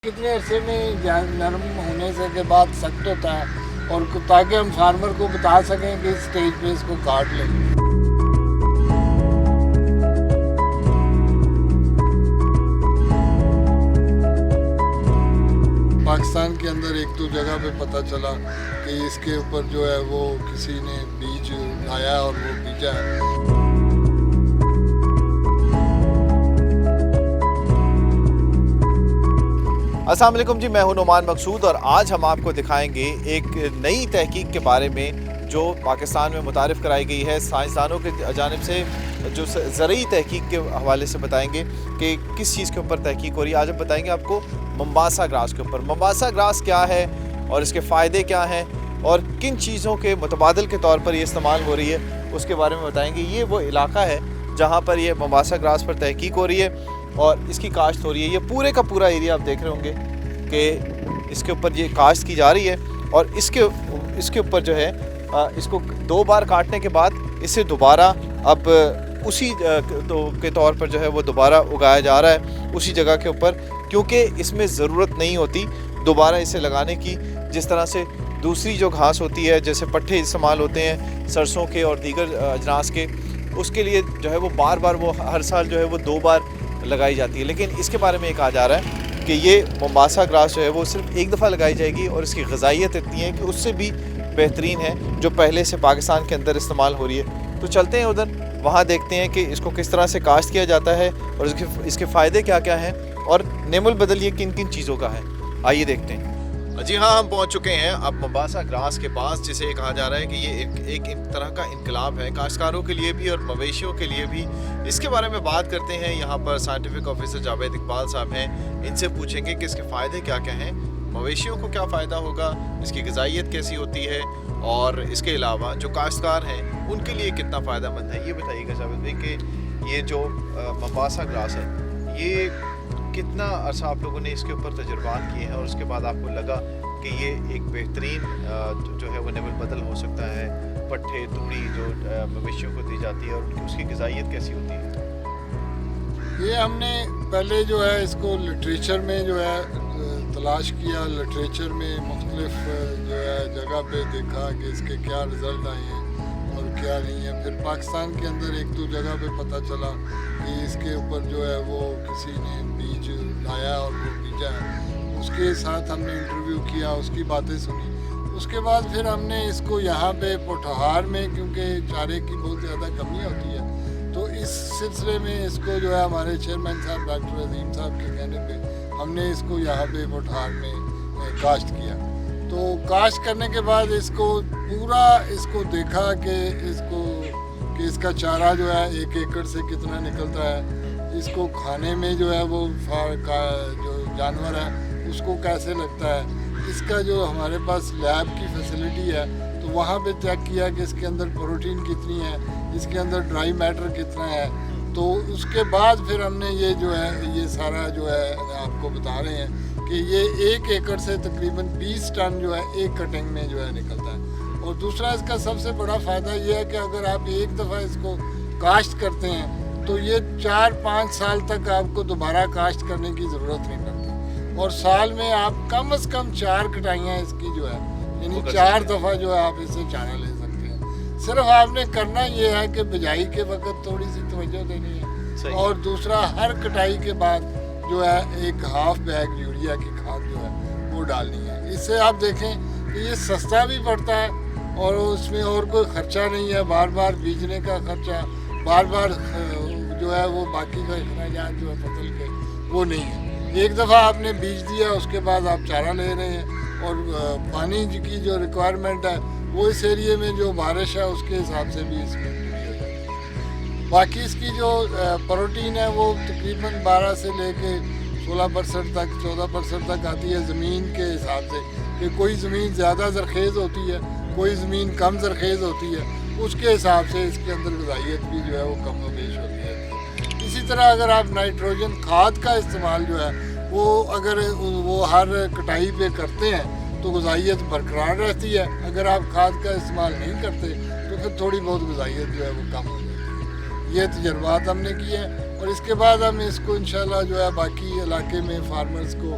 कितने अरसे में नरम होने से के बाद सख्त होता है और ताकि हम फार्मर को बता सकें कि इस स्टेज पे इसको काट लें। पाकिस्तान के अंदर एक दो जगह पे पता चला कि इसके ऊपर जो है वो किसी ने बीज लाया और वो बीजा है। अस्सलाम वालेकुम जी, मैं हूं नुमान मकसूद और आज हम आपको दिखाएंगे एक नई तहकीक के बारे में जो पाकिस्तान में मुतारिफ़ कराई गई है। साइंसदानों के जानिब से जो ज़रई तहकीक के हवाले से बताएंगे कि किस चीज़ के ऊपर तहकीक हो रही है। आज हम बताएंगे आपको मोम्बासा ग्रास के ऊपर। मोम्बासा ग्रास क्या है और इसके फ़ायदे क्या हैं और किन चीज़ों के मुतबादल के तौर पर ये इस्तेमाल हो रही है, उसके बारे में बताएंगे। ये वो इलाका है जहाँ पर ये मोम्बासा ग्रास पर तहकीक हो रही है और इसकी काश्त हो रही है। ये पूरे का पूरा एरिया आप देख रहे होंगे कि इसके ऊपर ये काश्त की जा रही है और इसके ऊपर जो है इसको 2 बार काटने के बाद इसे दोबारा अब उसी के तौर पर जो है वो दोबारा उगाया जा रहा है उसी जगह के ऊपर, क्योंकि इसमें ज़रूरत नहीं होती दोबारा इसे लगाने की। जिस तरह से दूसरी जो घास होती है, जैसे पट्ठे इस्तेमाल होते हैं सरसों के और दीगर अजनास के, उसके लिए जो है वो बार बार वो हर साल जो है वो 2 बार लगाई जाती है। लेकिन इसके बारे में ये कहा जा रहा है कि ये मोम्बासा ग्रास जो है वो सिर्फ एक दफ़ा लगाई जाएगी और इसकी ग़िज़ाइयत इतनी है कि उससे भी बेहतरीन है जो पहले से पाकिस्तान के अंदर इस्तेमाल हो रही है। तो चलते हैं उधर, वहाँ देखते हैं कि इसको किस तरह से काश्त किया जाता है और इसके फ़ायदे क्या क्या हैं और नेमुल बदल ये किन किन चीज़ों का है। आइए देखते हैं। जी हाँ, हम पहुंच चुके हैं अब मोम्बासा ग्रास के पास, जिसे कहा जा रहा है कि ये एक तरह का इनकलाब है काश्तकारों के लिए भी और मवेशियों के लिए भी। इसके बारे में बात करते हैं। यहाँ पर साइंटिफिक ऑफिसर जावेद इकबाल साहब हैं, इनसे पूछेंगे कि इसके फ़ायदे क्या क्या हैं, मवेशियों को क्या फ़ायदा होगा, इसकी ग़िज़ाइयत कैसी होती है और इसके अलावा जो काश्तकार हैं उनके लिए कितना फ़ायदेमंद है। ये बताइएगा जावेद भाई कि ये जो मोम्बासा ग्रास है ये कितना अर्सा आप लोगों ने इसके ऊपर तजुर्बात किए हैं और उसके बाद आपको लगा कि ये एक बेहतरीन जो है वो नेवल बदल हो सकता है, पट्ठे तूड़ी जो मवेशियों को दी जाती है और उसकी ग़िज़ाइयत कैसी होती है। ये हमने पहले जो है इसको लिटरेचर में जो है तलाश किया, लिटरेचर में मुख्तलिफ जो है जगह पे देखा कि इसके क्या रिज़ल्ट आए हैं और क्या नहीं है। फिर पाकिस्तान के अंदर एक दो जगह पे पता चला कि इसके ऊपर जो है वो किसी ने बीज लाया और वो बीजा है। उसके साथ हमने इंटरव्यू किया, उसकी बातें सुनी। उसके बाद फिर हमने इसको यहाँ पे पोठहार में, क्योंकि चारे की बहुत ज़्यादा कमी होती है, तो इस सिलसिले में इसको जो है हमारे चेयरमैन साहब डॉक्टर अजीम साहब के कहने पे हमने इसको यहाँ पे पोठहार में काश्त किया। तो काश्त करने के बाद इसको पूरा इसको देखा कि इसका चारा जो है 1 एकड़ से कितना निकलता है, इसको खाने में जो है वो जो जानवर है उसको कैसे लगता है। इसका जो हमारे पास लैब की फैसिलिटी है तो वहाँ पे चेक किया कि इसके अंदर प्रोटीन कितनी है, इसके अंदर ड्राई मैटर कितना है। तो उसके बाद फिर हमने ये जो है ये सारा जो है आपको बता रहे हैं कि ये 1 एकड़ से तकरीबन 20 टन जो है एक कटिंग में जो है निकलता है। और दूसरा इसका सबसे बड़ा फ़ायदा ये है कि अगर आप एक दफ़ा इसको काश्त करते हैं तो ये 4-5 साल तक आपको दोबारा काश्त करने की ज़रूरत नहीं पड़ती और साल में आप कम से कम 4 कटाइयाँ इसकी जो है यानी 4 दफ़ा जो है आप इससे चारा ले सकते हैं। सिर्फ आपने करना ये है कि बिजाई के वक्त थोड़ी सी तवज्जो देनी है और दूसरा हर कटाई के बाद जो है 1 बैग यूरिया की खाद जो है वो डालनी है। इससे आप देखें कि ये सस्ता भी पड़ता है और उसमें और कोई ख़र्चा नहीं है, बार बार बीजने का ख़र्चा, बार बार जो है वो बाकी का अखराजात जो है फसल के वो नहीं है। एक दफ़ा आपने बीज दिया उसके बाद आप चारा ले रहे हैं और पानी की जो रिक्वायरमेंट है वो इस एरिए में जो बारिश है उसके हिसाब से भी इसमें पूरी हो जाती है। बाकी इसकी जो प्रोटीन है वो तकरीबन 12 से लेके 16% तक 14% तक आती है ज़मीन के हिसाब से कि कोई ज़मीन ज़्यादा ज़रखेज़ होती है, कोई ज़मीन कम ज़रखेज़ होती है, उसके हिसाब से इसके अंदर ग़िज़ाइयत भी जो है वो कम व बेश होती है। इसी तरह अगर आप नाइट्रोजन खाद का इस्तेमाल जो है वो अगर वो हर कटाई पे करते हैं तो ग़िज़ाइयत बरकरार रहती है। अगर आप खाद का इस्तेमाल नहीं करते तो फिर थोड़ी बहुत ग़िज़ाइयत जो है वो कम हो जाती है। ये तजर्बात हमने किए हैं और इसके बाद हम इसको इंशाल्लाह जो है बाकी इलाके में फार्मर्स को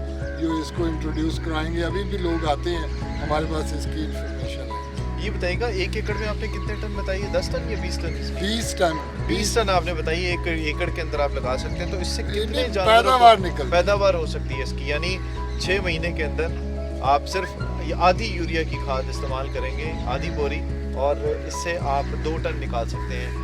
जो इसको इंट्रोड्यूस कराएंगे। अभी भी लोग आते हैं, हमारे पास इसकी इंफॉर्मेशन है। ये बताइएगा 1 एकड़ में आपने कितने टन बताइए, 10 टन या 20 टन? 20 टन 20 टन आपने बताई 1 एकड़ के अंदर आप लगा सकते हैं। तो इससे कितने पैदावार हो सकती है इसकी? यानी 6 महीने के अंदर आप सिर्फ आधी यूरिया की खाद इस्तेमाल करेंगे, आधी बोरी, और इससे आप 2 टन निकाल सकते हैं।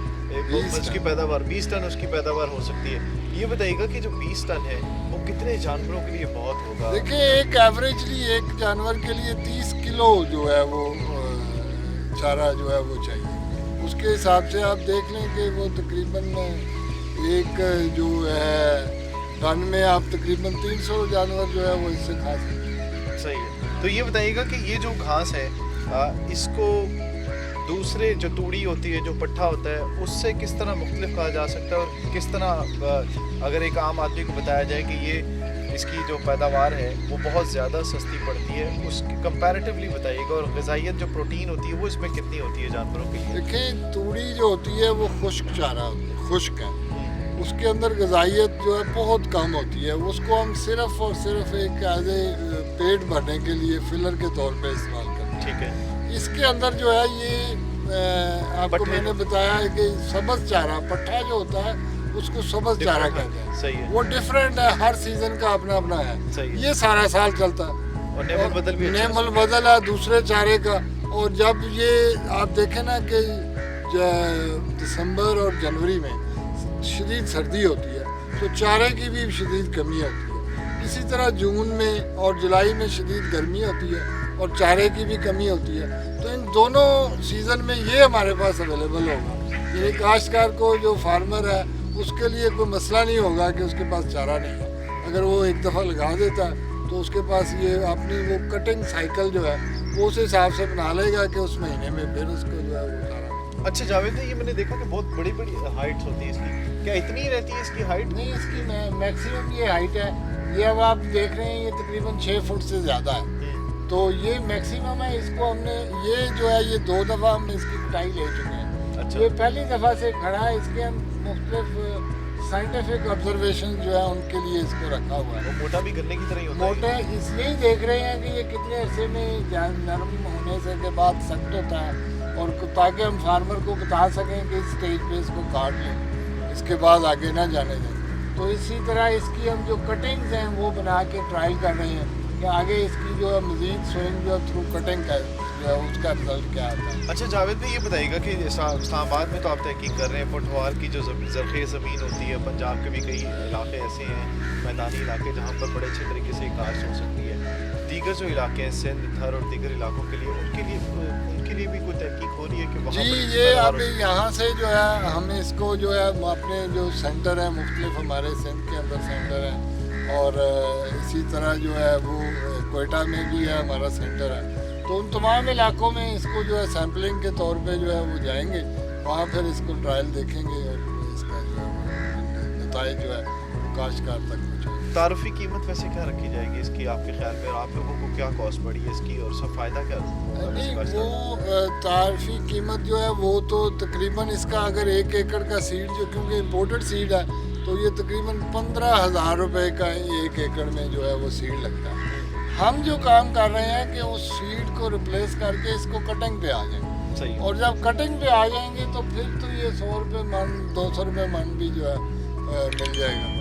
उसकी पैदावार 20 टन उसकी पैदावार हो सकती है। ये बताइएगा कि जो 20 टन है वो कितने जानवरों के लिए बहुत होगा? देखिए, एक एवरेजली एक जानवर के लिए 30 किलो जो है वो चारा जो है वो चाहिए। उसके हिसाब से आप देख लें कि वो तकरीबन एक जो है टन में आप तकरीबन 300 जानवर जो है वो इससे खा सकते हैं। सही है। तो ये बताइएगा कि ये जो घास है इसको दूसरे जो तूड़ी होती है, जो पट्ठा होता है, उससे किस तरह मुख्तलिफ कहा जा सकता है? और किस तरह अगर एक आम आदमी को बताया जाए कि ये इसकी जो पैदावार है वो बहुत ज़्यादा सस्ती पड़ती है, उसकी कंपैरेटिवली बताइएगा। और ग़िज़ाइयत जो प्रोटीन होती है वो इसमें कितनी होती है जानवरों के लिए? देखिए, तूड़ी जो होती है वो खुश्क चारा होती है, खुश्क है। उसके अंदर ग़िज़ाइयत जो है बहुत कम होती है। उसको हम सिर्फ और सिर्फ एक एज ए पेट भरने के लिए फिलर के तौर पे इस्तेमाल करते हैं। ठीक है। इसके अंदर जो है ये आपको मैंने बताया है कि सब्ज़ चारा, पट्ठा जो होता है उसको सब्ज़ चारा कहते हैं। सही है। वो डिफरेंट है, हर सीजन का अपना अपना है। सही है। ये सारा साल चलता है और नेमल बदल भी नेमल बदल है दूसरे चारे का। और जब ये आप देखें ना कि दिसंबर और जनवरी में शदीद सर्दी होती है तो चारे की भी शदीद कमी होती है। इसी तरह जून में और जुलाई में शदीद गर्मी होती है और चारे की भी कमी होती है। तो इन दोनों सीज़न में ये हमारे पास अवेलेबल होगा। यानी काश्तकार को, जो फार्मर है, उसके लिए कोई मसला नहीं होगा कि उसके पास चारा नहीं है। अगर वो एक दफ़ा लगा देता है तो उसके पास ये अपनी वो कटिंग साइकिल जो है वो उस हिसाब से बना लेगा कि उस महीने में फिर उसको जो है वो चारा। अच्छा जावेद भाई, ये मैंने देखा कि बहुत बड़ी बड़ी हाइट्स होती है इसकी, क्या इतनी ही रहती है इसकी हाइट? नहीं, इसकी मैक्सिमम ये हाइट है। ये अब आप देख रहे हैं ये तकरीबन 6 फुट से ज़्यादा है। तो ये मैक्सिमम है। इसको हमने ये जो है ये 2 दफ़ा हमने इसकी कटाई ले चुके हैं। अच्छा। ये पहली दफ़ा से खड़ा है। इसके हम मुख्तलिफ साइंटिफिक ऑब्जर्वेशन जो है उनके लिए इसको रखा हुआ है। वो मोटा भी गन्ने की तरह ही होता है? मोटा इसलिए ही देख रहे हैं कि ये कितने अरसे में नरम होने से के बाद सख्त होता है, और ताकि हम फार्मर को बता सकें कि इस स्टेज पे इसको काट लें, इसके बाद आगे ना जाने दें। तो इसी तरह इसकी हम जो कटिंग्स हैं वो बना के ट्रायल कर रहे हैं कि आगे इसकी जो है मज़ीद स्विंग जो थ्रू कटिंग का जो है उसका रिजल्ट क्या आता है। अच्छा जावेद भाई, ये बताइएगा कि इस्लामाबाद में तो आप तहकीक कर रहे हैं, फुटवार की जो ज़रख़ी ज़मीन होती है, पंजाब के भी कई इलाके ऐसे हैं, मैदानी इलाके, जहाँ पर बड़े अच्छे तरीके से काश्त हो सकती है। दीगर जो इलाके हैं, सिंध, थर और दीगर इलाकों के लिए, उनके लिए भी कोई तहकीक हो रही है कि वहाँ? जी, ये अभी यहाँ से जो है हम इसको जो है अपने जो सेंटर है, मुख्तलिफ हमारे सिंध के अंदर सेंटर है, और इसी तरह जो है वो कोयटा में भी है हमारा सेंटर है। तो उन तमाम इलाकों में इसको जो है सैम्पलिंग के तौर पे जो है वो जाएंगे, वहाँ फिर इसको ट्रायल देखेंगे और इसका जो है नताइज जो है वो काश्तकार तक पहुँचाएंगे। तारुफी कीमत वैसे क्या रखी जाएगी इसकी आपके ख्याल में? आप लोगों को क्या कॉस्ट पड़ी है इसकी और सब फ़ायदा क्या? नहीं, वो तारफी कीमत जो है वो तो तकरीबन इसका अगर 1 एकड़ का सीड जो, क्योंकि इम्पोर्टेड सीड है, तो ये तकरीबन 15,000 रुपये का 1 एकड़ में जो है वो सीड लगता है। हम जो काम कर रहे हैं कि उस सीड को रिप्लेस करके इसको कटिंग पे आ जाएं। सही। और जब कटिंग पे आ जाएंगे तो फिर तो ये 100 रुपये मन, 200 रुपये मन भी जो है मिल जाएगा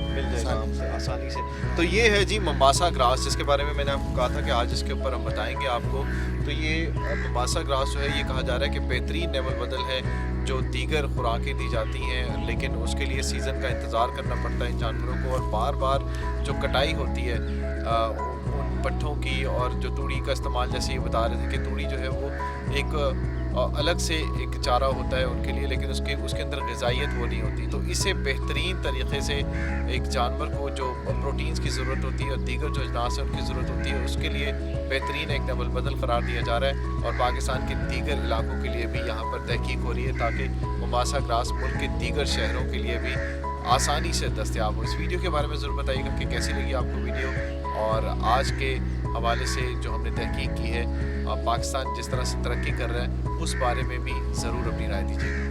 आसानी से। तो ये है जी मम्बासा ग्रास, जिसके बारे में मैंने आपको कहा था कि आज इसके ऊपर हम बताएंगे आपको। तो ये मम्बासा ग्रास जो है ये कहा जा रहा है कि बेहतरीन नेमल बदल है, जो दीगर खुराकें दी जाती हैं, लेकिन उसके लिए सीज़न का इंतज़ार करना पड़ता है इन जानवरों को, और बार बार जो कटाई होती है उन पट्ठों की, और जो तूड़ी का इस्तेमाल, जैसे ये बता रहे थे कि तूड़ी जो है वो एक अलग से एक चारा होता है उनके लिए, लेकिन उसके अंदर ग़िज़ाइयत वो नहीं होती। तो इसे बेहतरीन तरीक़े से एक जानवर को जो प्रोटीन्स की ज़रूरत होती है और दीगर जो अजनास है उनकी ज़रूरत होती है, उसके लिए बेहतरीन एक नेमल बदल करार दिया जा रहा है। और पाकिस्तान के दीगर इलाकों के लिए भी यहाँ पर तहकीक हो रही है ताकि मम्बासा ग्रास मुल्क के दीगर शहरों के लिए भी आसानी से दस्तयाब हो। इस वीडियो के बारे में ज़रूर बताइएगा कि कैसी लगी आपको वीडियो, और आज के हवाले से जो हमने तहकीक की है, पाकिस्तान जिस तरह से तरक्की कर रहा है उस बारे में भी ज़रूर अपनी राय दीजिएगा।